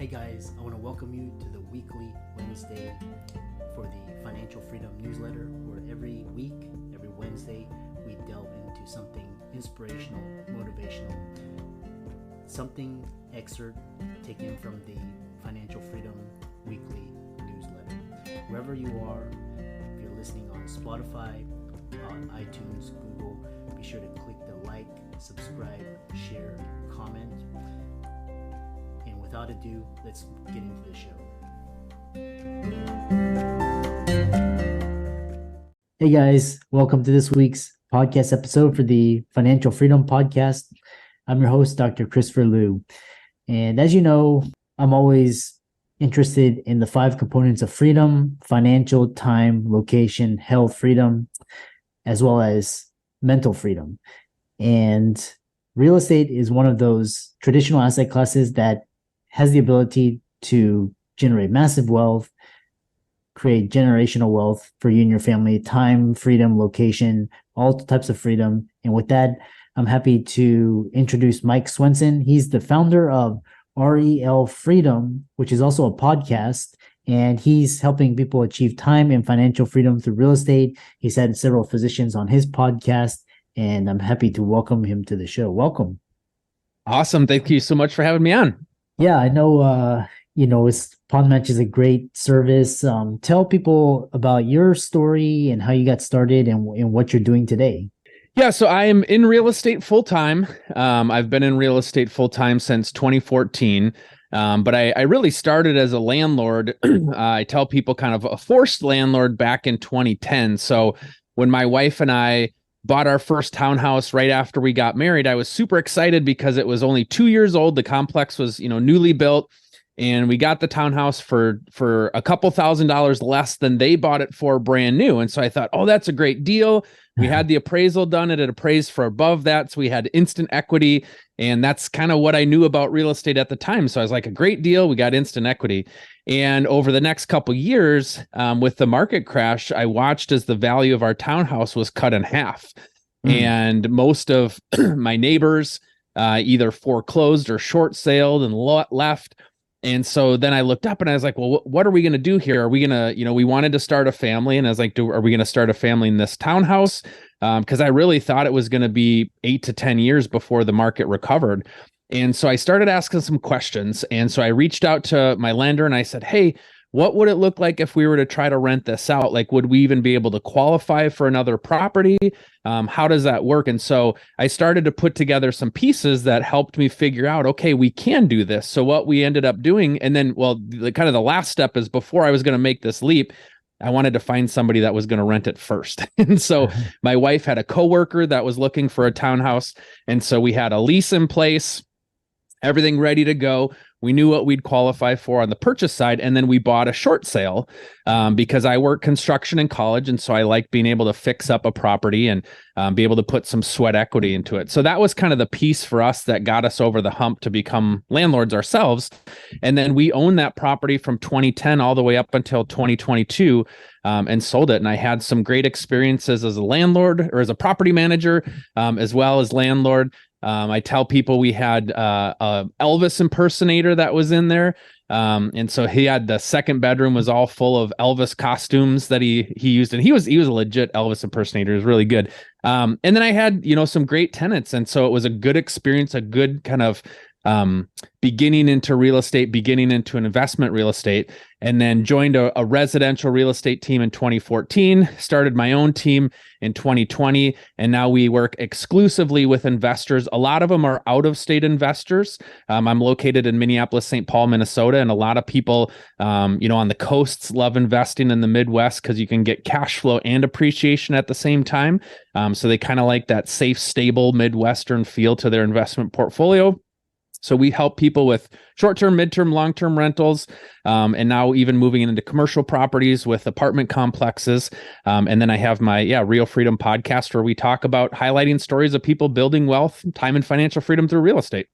Hey guys, I want to welcome you to the weekly Wednesday for the Financial Freedom newsletter, where every week, every Wednesday, we delve into something inspirational, motivational, something excerpt taken from the Financial Freedom weekly newsletter. Wherever you are, if you're listening on Spotify, on iTunes, Google, be sure to click the like, subscribe, share, comment. And without ado, let's get into the show. Hey guys, welcome to this week's podcast episode for the Financial Freedom Podcast. I'm your host, Dr. Christopher Liu. And as you know, I'm always interested in the 5 components of freedom: financial, time, location, health freedom, as well as mental freedom. And real estate is one of those traditional asset classes that has the ability to generate massive wealth, create generational wealth for you and your family: time, freedom, location, all types of freedom. And with that, I'm happy to introduce Mike Swenson. He's the founder of REL Freedom, which is also a podcast, and he's helping people achieve time and financial freedom through real estate. He's had several physicians on his podcast, and I'm happy to welcome him to the show. Welcome. Awesome. Thank you so much for having me on. Yeah, I know, PodMatch is a great service. Tell people about your story and how you got started and what you're doing today. Yeah, so I am in real estate full-time. I've been in real estate full-time since 2014, but I really started as a landlord. I tell people kind of a forced landlord back in 2010. So when my wife and I bought our first townhouse right after we got married, I was super excited because it was only 2 years old. The complex was, newly built, and we got the townhouse for a couple $1,000s less than they bought it for brand new. And so I thought, oh, that's a great deal. We had the appraisal done. It had appraised for above that. So we had instant equity. And that's kind of what I knew about real estate at the time. So I was like, a great deal. We got instant equity. And over the next couple years, with the market crash, I watched as the value of our townhouse was cut in half. And most of my neighbors either foreclosed or short sailed and left. And so then I looked up and I was like, well, what are we going to do here? Are we going to, we wanted to start a family. And I was like, are we going to start a family in this townhouse? Because I really thought it was going to be 8 to 10 years before the market recovered. And so I started asking some questions. And so I reached out to my lender and I said, hey, what would it look like if we were to try to rent this out? Like, would we even be able to qualify for another property? How does that work? And so I started to put together some pieces that helped me figure out, okay, we can do this. So what we ended up doing, and then, the last step is, before I was going to make this leap, I wanted to find somebody that was going to rent it first. And so my wife had a coworker that was looking for a townhouse. And so we had a lease in place, everything ready to go. We knew what we'd qualify for on the purchase side. And then we bought a short sale because I worked construction in college. And so I like being able to fix up a property and be able to put some sweat equity into it. So that was kind of the piece for us that got us over the hump to become landlords ourselves. And then we owned that property from 2010 all the way up until 2022 and sold it. And I had some great experiences as a landlord, or as a property manager, as well as landlord. I tell people we had a Elvis impersonator that was in there. And so he had, the second bedroom was all full of Elvis costumes that he used. And he was a legit Elvis impersonator. It was really good. And then I had, some great tenants. And so it was a good experience, a good kind of beginning into real estate, beginning into an investment real estate, and then joined a residential real estate team in 2014, started my own team in 2020. And now we work exclusively with investors. A lot of them are out-of-state investors. I'm located in Minneapolis, St. Paul, Minnesota. And a lot of people, on the coasts love investing in the Midwest because you can get cash flow and appreciation at the same time. So they kind of like that safe, stable Midwestern feel to their investment portfolio. So we help people with short-term, mid-term, long-term rentals, and now even moving into commercial properties with apartment complexes. And then I have my REL Freedom Podcast, where we talk about highlighting stories of people building wealth, time, and financial freedom through real estate.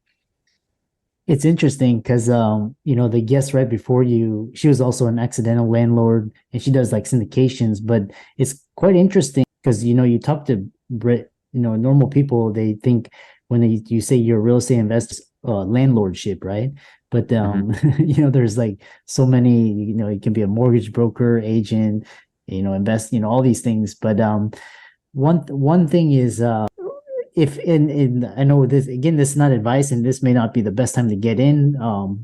It's interesting because, the guest right before you, she was also an accidental landlord, and she does like syndications, but it's quite interesting because, you talk to normal people, they think when you say you're a real estate investor, landlordship, right? But there's like so many, you can be a mortgage broker, agent, invest, all these things. But one thing is, if in I know this again, this is not advice, and this may not be the best time to get in,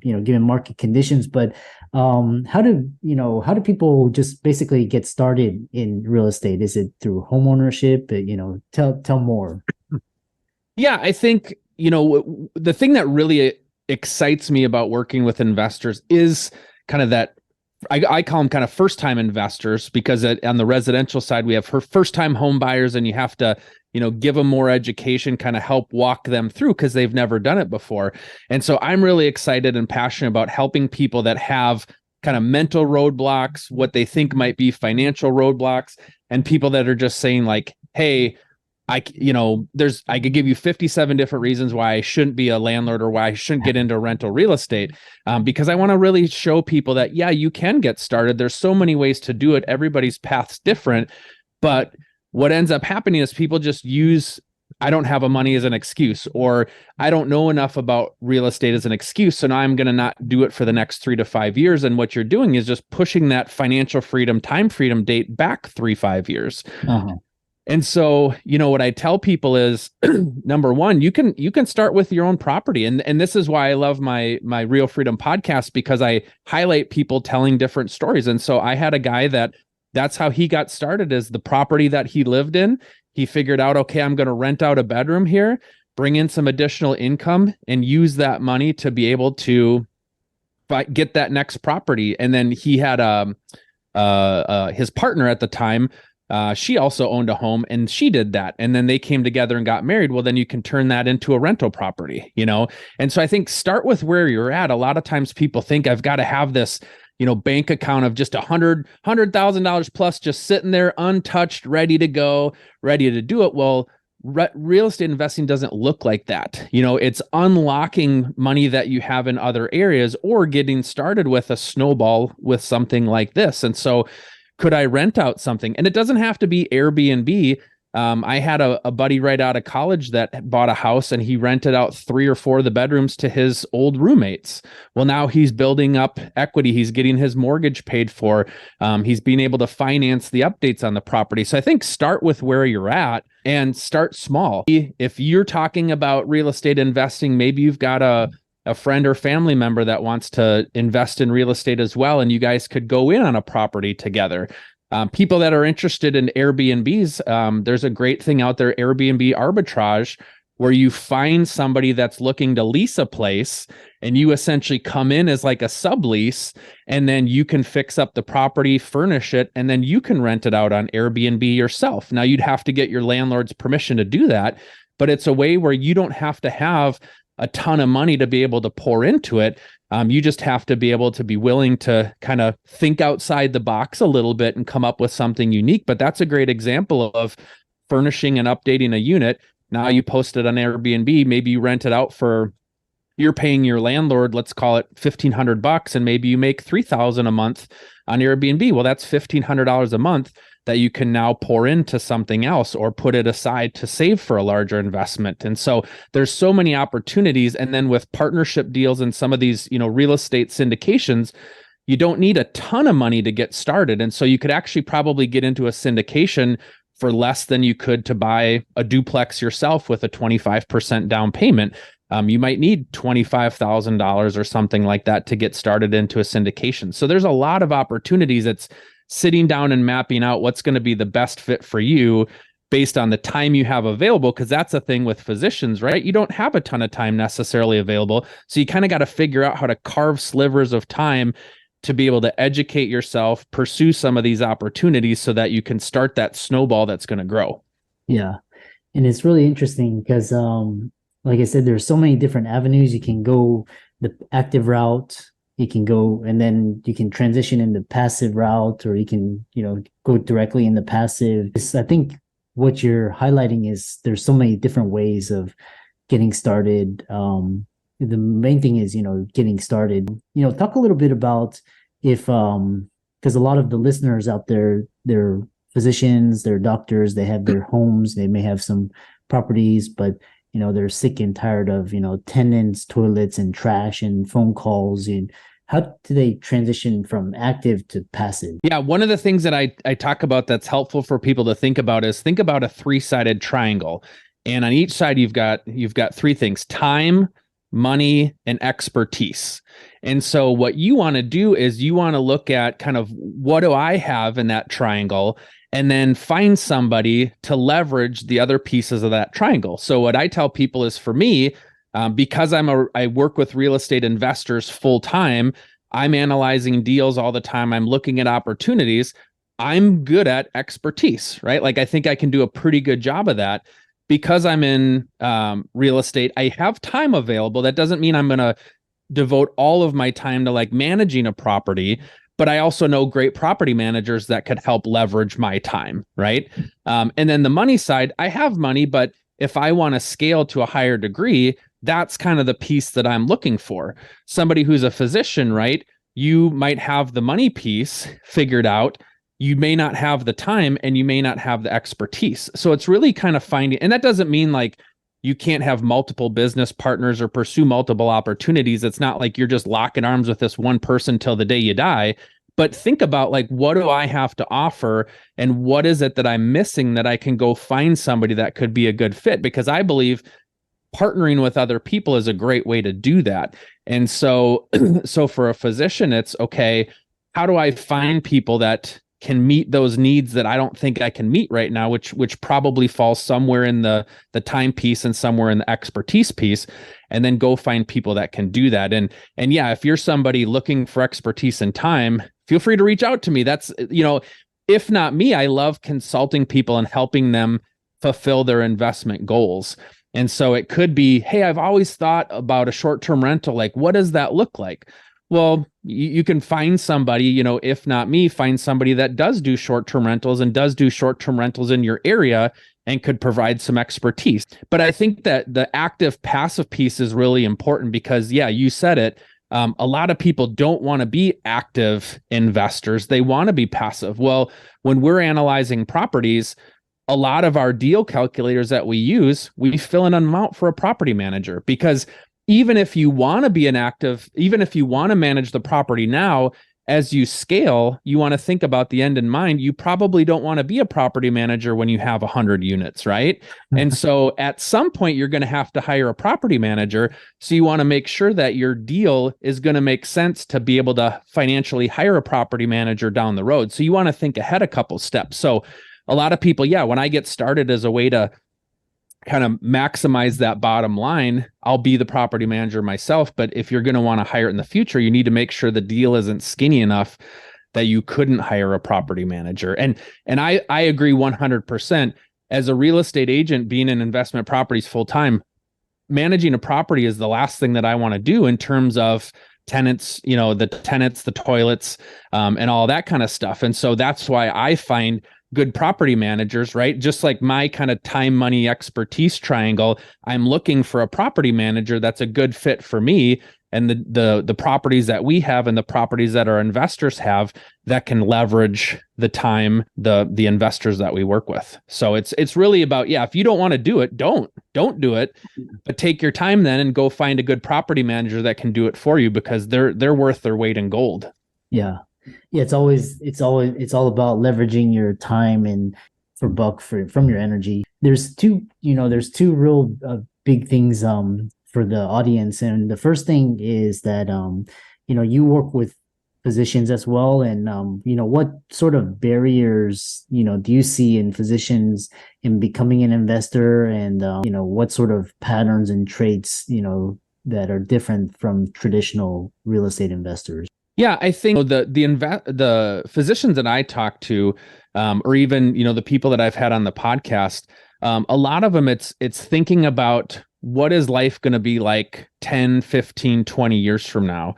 given market conditions, but how do people just basically get started in real estate? Is it through home ownership? Tell more. Yeah, I think, the thing that really excites me about working with investors is kind of that I call them kind of first time investors, because on the residential side, we have first time home buyers, and you have to, give them more education, kind of help walk them through because they've never done it before. And so I'm really excited and passionate about helping people that have kind of mental roadblocks, what they think might be financial roadblocks, and people that are just saying like, hey, I could give you 57 different reasons why I shouldn't be a landlord or why I shouldn't get into rental real estate. Because I want to really show people that, yeah, you can get started. There's so many ways to do it. Everybody's path's different. But what ends up happening is people just use, I don't have a money as an excuse, or I don't know enough about real estate as an excuse. So now I'm going to not do it for the next 3 to 5 years. And what you're doing is just pushing that financial freedom, time freedom date back 3-5 years. Uh-huh. And so, what I tell people is, number one, you can start with your own property. And this is why I love my REL Freedom podcast, because I highlight people telling different stories. And so I had a guy that's how he got started, is the property that he lived in. He figured out, okay, I'm going to rent out a bedroom here, bring in some additional income, and use that money to be able to get that next property. And then he had his partner at the time. She also owned a home, and she did that. And then they came together and got married. Well, then you can turn that into a rental property, And so I think start with where you're at. A lot of times people think I've got to have this, bank account of just $100,000 plus just sitting there untouched, ready to go, ready to do it. Well, real estate investing doesn't look like that. It's unlocking money that you have in other areas, or getting started with a snowball with something like this. And so could I rent out something? And it doesn't have to be Airbnb. I had a buddy right out of college that bought a house, and he rented out 3 or 4 of the bedrooms to his old roommates. Well, now he's building up equity. He's getting his mortgage paid for. He's being able to finance the updates on the property. So I think start with where you're at and start small. If you're talking about real estate investing, maybe you've got a friend or family member that wants to invest in real estate as well, and you guys could go in on a property together. People that are interested in Airbnbs, there's a great thing out there, Airbnb arbitrage, where you find somebody that's looking to lease a place, and you essentially come in as like a sublease, and then you can fix up the property, furnish it, and then you can rent it out on Airbnb yourself. Now, you'd have to get your landlord's permission to do that, but it's a way where you don't have to have a ton of money to be able to pour into it. You just have to be able to be willing to kind of think outside the box a little bit and come up with something unique. But that's a great example of furnishing and updating a unit. Now you post it on Airbnb, maybe you rent it out you're paying your landlord, let's call it $1,500, and maybe you make $3,000 a month on Airbnb. Well, that's $1,500 a month that you can now pour into something else, or put it aside to save for a larger investment. And so there's so many opportunities. And then with partnership deals and some of these, real estate syndications, you don't need a ton of money to get started. And so you could actually probably get into a syndication for less than you could to buy a duplex yourself with a 25% down payment. You might need $25,000 or something like that to get started into a syndication. So there's a lot of opportunities. It's sitting down and mapping out what's going to be the best fit for you based on the time you have available, because that's a thing with physicians, right? You don't have a ton of time necessarily available. So you kind of got to figure out how to carve slivers of time to be able to educate yourself, pursue some of these opportunities so that you can start that snowball that's going to grow. Yeah. And it's really interesting because, like I said, there's so many different avenues. You can go the active route, you can go, and then you can transition in the passive route, or you can, go directly in the passive. I think what you're highlighting is there's so many different ways of getting started. The main thing is, getting started. Talk a little bit about if, because a lot of the listeners out there, they're physicians, they're doctors, they have their homes, they may have some properties, but they're sick and tired of, tenants, toilets, and trash and phone calls. And how do they transition from active to passive? Yeah, one of the things that I talk about that's helpful for people to think about is think about a three-sided triangle. And on each side, you've got three things: time, money, and expertise. And so what you want to do is you want to look at kind of, what do I have in that triangle? And then find somebody to leverage the other pieces of that triangle. So what I tell people is, for me, because I work with real estate investors full time, I'm analyzing deals all the time, I'm looking at opportunities, I'm good at expertise, right? Like, I think I can do a pretty good job of that. Because I'm in real estate, I have time available. That doesn't mean I'm going to devote all of my time to like managing a property, but I also know great property managers that could help leverage my time, right? And then the money side, I have money, but if I want to scale to a higher degree, that's kind of the piece that I'm looking for. Somebody who's a physician, right? You might have the money piece figured out. You may not have the time, and you may not have the expertise. So it's really kind of finding, and that doesn't mean like you can't have multiple business partners or pursue multiple opportunities. It's not like you're just locking arms with this one person till the day you die. But think about, like, what do I have to offer, and what is it that I'm missing that I can go find somebody that could be a good fit? Because I believe partnering with other people is a great way to do that. And so, so for a physician, it's okay, how do I find people that can meet those needs that I don't think I can meet right now, which probably falls somewhere in the time piece and somewhere in the expertise piece, and then go find people that can do that. And yeah, if you're somebody looking for expertise and time, feel free to reach out to me. That's, if not me, I love consulting people and helping them fulfill their investment goals. And so it could be, hey, I've always thought about a short-term rental. Like, what does that look like? Well, you can find somebody, if not me, find somebody that does do short-term rentals and does do short-term rentals in your area and could provide some expertise. But I think that the active passive piece is really important because, yeah, you said it. A lot of people don't want to be active investors. They want to be passive. Well, when we're analyzing properties, a lot of our deal calculators that we use, we fill in an amount for a property manager, because even if you want to be an active, even if you want to manage the property now, as you scale, you want to think about the end in mind. You probably don't want to be a property manager when you have 100 units, right? And so at some point, you're going to have to hire a property manager. So you want to make sure that your deal is going to make sense to be able to financially hire a property manager down the road. So you want to think ahead a couple steps. So a lot of people, yeah, when I get started as a way to kind of maximize that bottom line, I'll be the property manager myself. But if you're going to want to hire it in the future, you need to make sure the deal isn't skinny enough that you couldn't hire a property manager. And I agree 100%. As a real estate agent, being in investment properties full time, managing a property is the last thing that I want to do in terms of tenants, the toilets, and all that kind of stuff. And so that's why I find good property managers, right? Just like my kind of time, money, expertise triangle, I'm looking for a property manager that's a good fit for me and the properties that we have and the properties that our investors have that can leverage the time, the investors that we work with. So it's really about, yeah, if you don't want to do it, don't do it, but take your time then and go find a good property manager that can do it for you, because they're worth their weight in gold. Yeah. Yeah, it's all about leveraging your time and from your energy. There's two real big things for the audience, and the first thing is that you work with physicians as well, and what sort of barriers do you see in physicians in becoming an investor, and what sort of patterns and traits that are different from traditional real estate investors? Yeah, I think the physicians that I talk to, or even the people that I've had on the podcast, a lot of them it's thinking about what is life going to be like 10, 15, 20 years from now.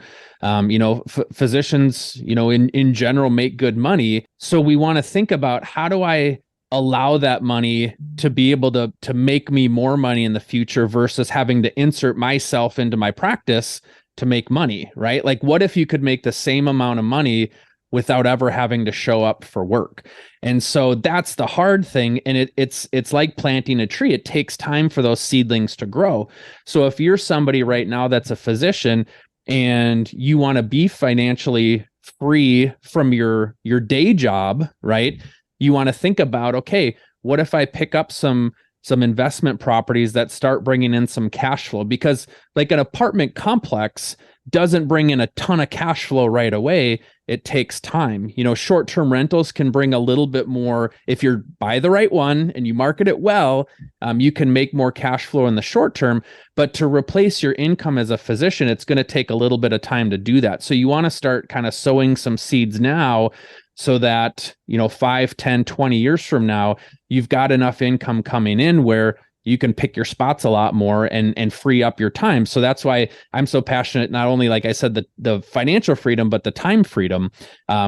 Physicians, in general make good money, so we want to think about, how do I allow that money to be able to make me more money in the future versus having to insert myself into my practice to make money, right? Like, what if you could make the same amount of money without ever having to show up for work? And so that's the hard thing. And it's like planting a tree. It takes time for those seedlings to grow. So if you're somebody right now that's a physician and you want to be financially free from your day job, right? You want to think about, okay, what if I pick up some investment properties that start bringing in some cash flow? Because like an apartment complex doesn't bring in a ton of cash flow right away. It takes time. Short-term rentals can bring a little bit more. If you buy the right one and you market it well, you can make more cash flow in the short term. But to replace your income as a physician, it's going to take a little bit of time to do that. So you want to start kind of sowing some seeds now so that, 5, 10, 20 years from now, you've got enough income coming in where you can pick your spots a lot more and free up your time. So that's why I'm so passionate, not only, like I said, the financial freedom, but the time freedom,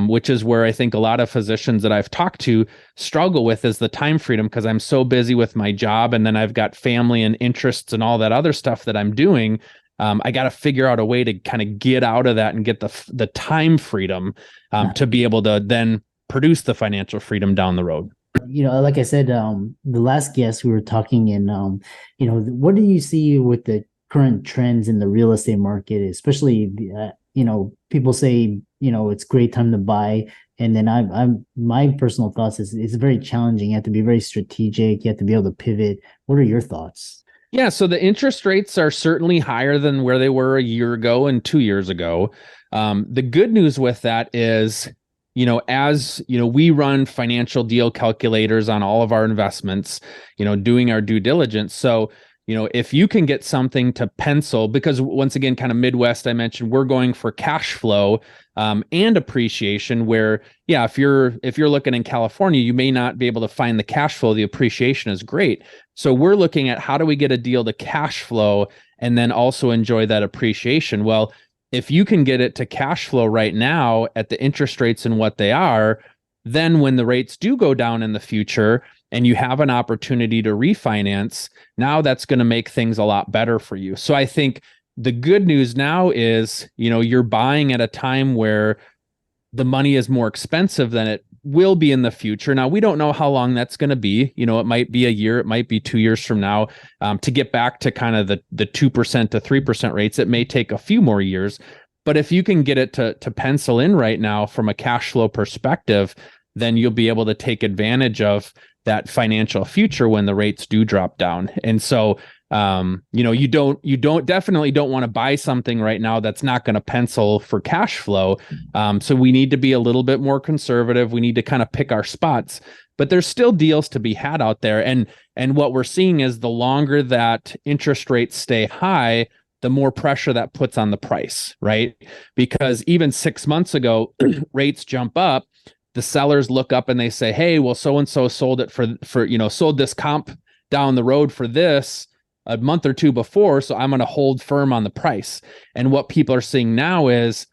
which is where I think a lot of physicians that I've talked to struggle with is the time freedom, because I'm so busy with my job. And then I've got family and interests and all that other stuff that I'm doing. I got to figure out a way to kind of get out of that and get the time freedom to be able to then produce the financial freedom down the road. Like I said, the last guest we were talking, and what do you see with the current trends in the real estate market, especially people say it's a great time to buy, and then I'm my personal thoughts is it's very challenging. You have to be very strategic. You have to be able to pivot. What are your thoughts? Yeah, so the interest rates are certainly higher than where they were a year ago and 2 years ago. The good news with that is, as we run financial deal calculators on all of our investments, doing our due diligence. So, if you can get something to pencil, because once again, kind of Midwest, I mentioned we're going for cash flow and appreciation, where, yeah, if you're looking in California, you may not be able to find the cash flow. The appreciation is great. So we're looking at how do we get a deal to cash flow and then also enjoy that appreciation? Well, if you can get it to cash flow right now at the interest rates and what they are, then when the rates do go down in the future and you have an opportunity to refinance, now that's going to make things a lot better for you. So I think the good news now is, you're buying at a time where the money is more expensive than it will be in the future. Now, we don't know how long that's going to be. It might be a year, it might be 2 years from now. To get back to kind of the 2% to 3% rates, it may take a few more years. But if you can get it to pencil in right now from a cash flow perspective, then you'll be able to take advantage of that financial future when the rates do drop down. And so, you definitely don't want to buy something right now that's not going to pencil for cash flow. So we need to be a little bit more conservative. We need to kind of pick our spots, but there's still deals to be had out there. And what we're seeing is the longer that interest rates stay high, the more pressure that puts on the price, right? Because even 6 months ago, rates jump up, the sellers look up and they say, hey, well, so-and-so sold it for sold this comp down the road for this a month or two before, so I'm going to hold firm on the price. And what people are seeing now is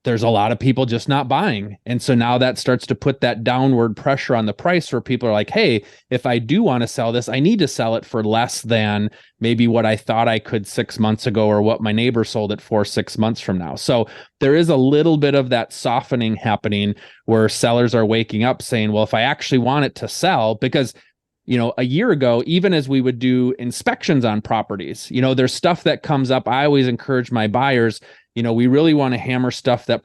there's a lot of people just not buying. And so now that starts to put that downward pressure on the price, where people are like, hey, if I do want to sell this, I need to sell it for less than maybe what I thought I could 6 months ago, or what my neighbor sold it for 6 months from now. So there is a little bit of that softening happening, where sellers are waking up saying, well, if I actually want it to sell, because a year ago, even as we would do inspections on properties, there's stuff that comes up. I always encourage my buyers, we really want to hammer stuff that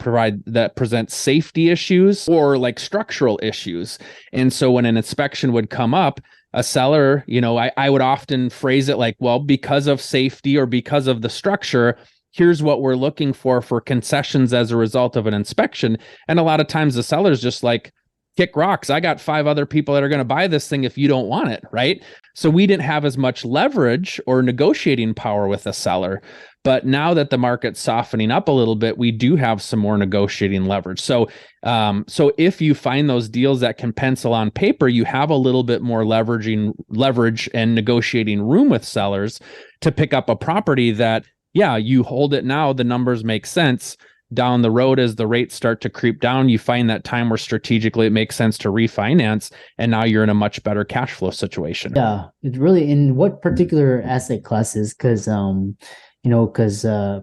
presents safety issues or like structural issues. And so when an inspection would come up, a seller, I would often phrase it like, well, because of safety or because of the structure, here's what we're looking for concessions as a result of an inspection. And a lot of times the seller's just like, kick rocks. I got 5 other people that are going to buy this thing if you don't want it, right? So we didn't have as much leverage or negotiating power with the seller. But now that the market's softening up a little bit, we do have some more negotiating leverage. So if you find those deals that can pencil on paper, you have a little bit more leverage and negotiating room with sellers to pick up a property that, yeah, you hold it now, the numbers make sense. Down the road, as the rates start to creep down, you find that time where strategically it makes sense to refinance, and now you're in a much better cash flow situation. Yeah, it's really in what particular asset classes? Because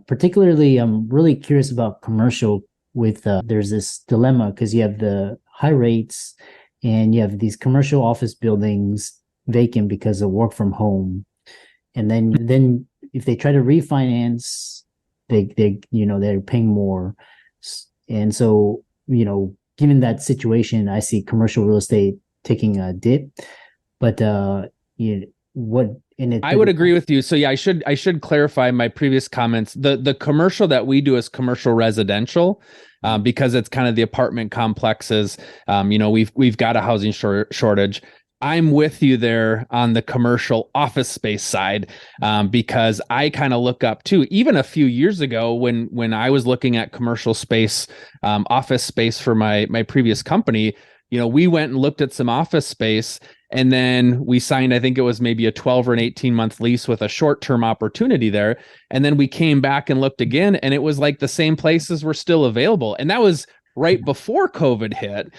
particularly I'm really curious about commercial. With there's this dilemma because you have the high rates, and you have these commercial office buildings vacant because of work from home. And then if they try to refinance, they're paying more. And so, given that situation, I see commercial real estate taking a dip. But I would agree with you. So yeah, I should clarify my previous comments. The commercial that we do is commercial residential, because it's kind of the apartment complexes. We've got a housing shortage. I'm with you there on the commercial office space side, because I kind of look up too. Even a few years ago, when I was looking at commercial space, office space for my previous company, we went and looked at some office space, and then we signed, I think it was maybe a 12 or an 18-month lease with a short-term opportunity there. And then we came back and looked again, and it was like the same places were still available. And that was right before COVID hit,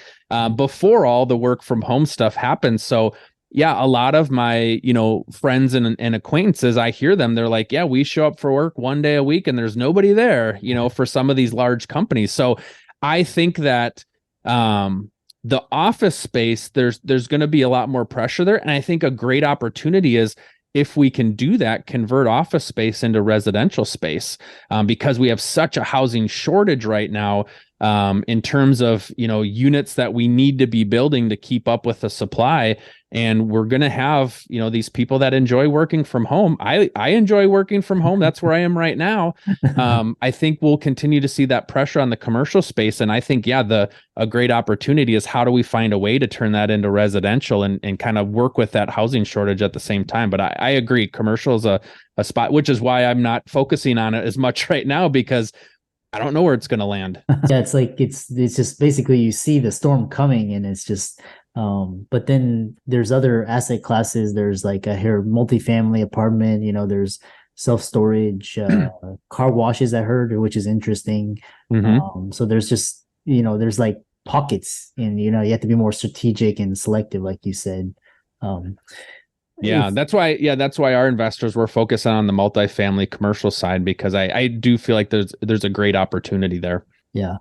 before all the work from home stuff happened. So yeah, a lot of my, friends and acquaintances, I hear them, they're like, yeah, we show up for work one day a week and there's nobody there, for some of these large companies. So I think that, the office space, there's going to be a lot more pressure there. And I think a great opportunity is, if we can do that, convert office space into residential space, because we have such a housing shortage right now, in terms of, units that we need to be building to keep up with the supply. And we're going to have, these people that enjoy working from home. I enjoy working from home. That's where I am right now. I think we'll continue to see that pressure on the commercial space. And I think, yeah, a great opportunity is, how do we find a way to turn that into residential and kind of work with that housing shortage at the same time? But I agree, commercial is a spot, which is why I'm not focusing on it as much right now, because I don't know where it's going to land. Yeah, it's like it's just basically you see the storm coming, and it's just but then there's other asset classes. There's like a multifamily apartment, there's self-storage, car washes, I heard, which is interesting. Mm-hmm. So there's just, there's like pockets, and you have to be more strategic and selective, like you said. Yeah, that's why our investors were focusing on the multifamily commercial side, because I do feel like there's a great opportunity there. Yeah.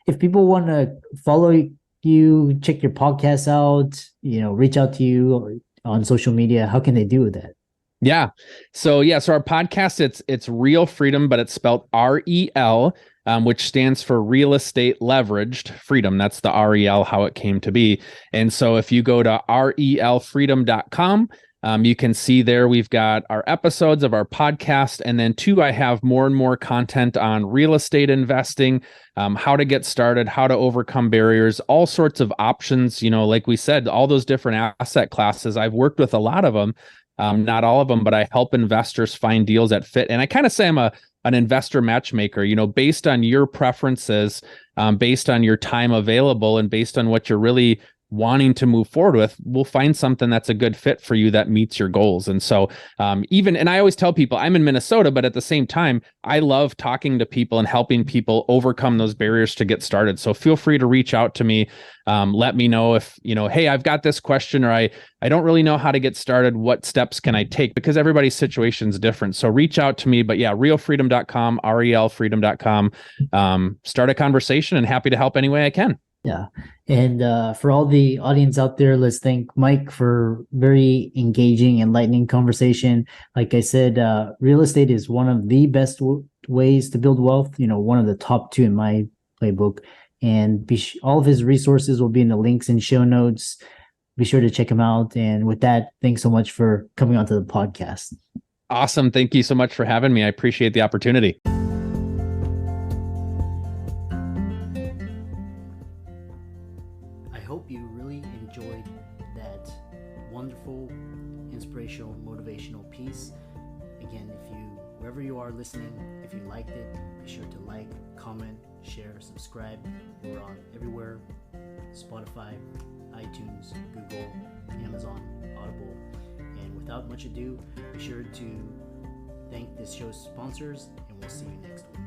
If people want to follow you, check your podcast out, reach out to you on social media, how can they do that? Yeah. So our podcast, it's REL Freedom, but it's spelled REL, which stands for Real Estate Leveraged Freedom. That's the REL, how it came to be. And so if you go to relfreedom.com, you can see there we've got our episodes of our podcast. And then I have more and more content on real estate investing, how to get started, how to overcome barriers, all sorts of options. Like we said, all those different asset classes. I've worked with a lot of them, not all of them, but I help investors find deals that fit. And I kind of say I'm an investor matchmaker, based on your preferences, based on your time available, and based on what you're really wanting to move forward with, we'll find something that's a good fit for you that meets your goals. And so and I always tell people I'm in Minnesota, but at the same time, I love talking to people and helping people overcome those barriers to get started. So feel free to reach out to me. Let me know if, hey, I've got this question, or I don't really know how to get started. What steps can I take? Because everybody's situation is different. So reach out to me. But yeah, realfreedom.com, relfreedom.com. Start a conversation, and happy to help any way I can. Yeah. And for all the audience out there, let's thank Mike for very engaging, enlightening conversation. Like I said, real estate is one of the best ways to build wealth, one of the top 2 in my playbook. And all of his resources will be in the links and show notes. Be sure to check him out. And with that, thanks so much for coming onto the podcast. Awesome. Thank you so much for having me. I appreciate the opportunity. I hope you really enjoyed that wonderful, inspirational, motivational piece. Again, wherever you are listening, if you liked it, be sure to like, comment, share, subscribe. We're on everywhere: Spotify, iTunes, Google, Amazon, Audible. And without much ado, be sure to thank this show's sponsors, and we'll see you next week.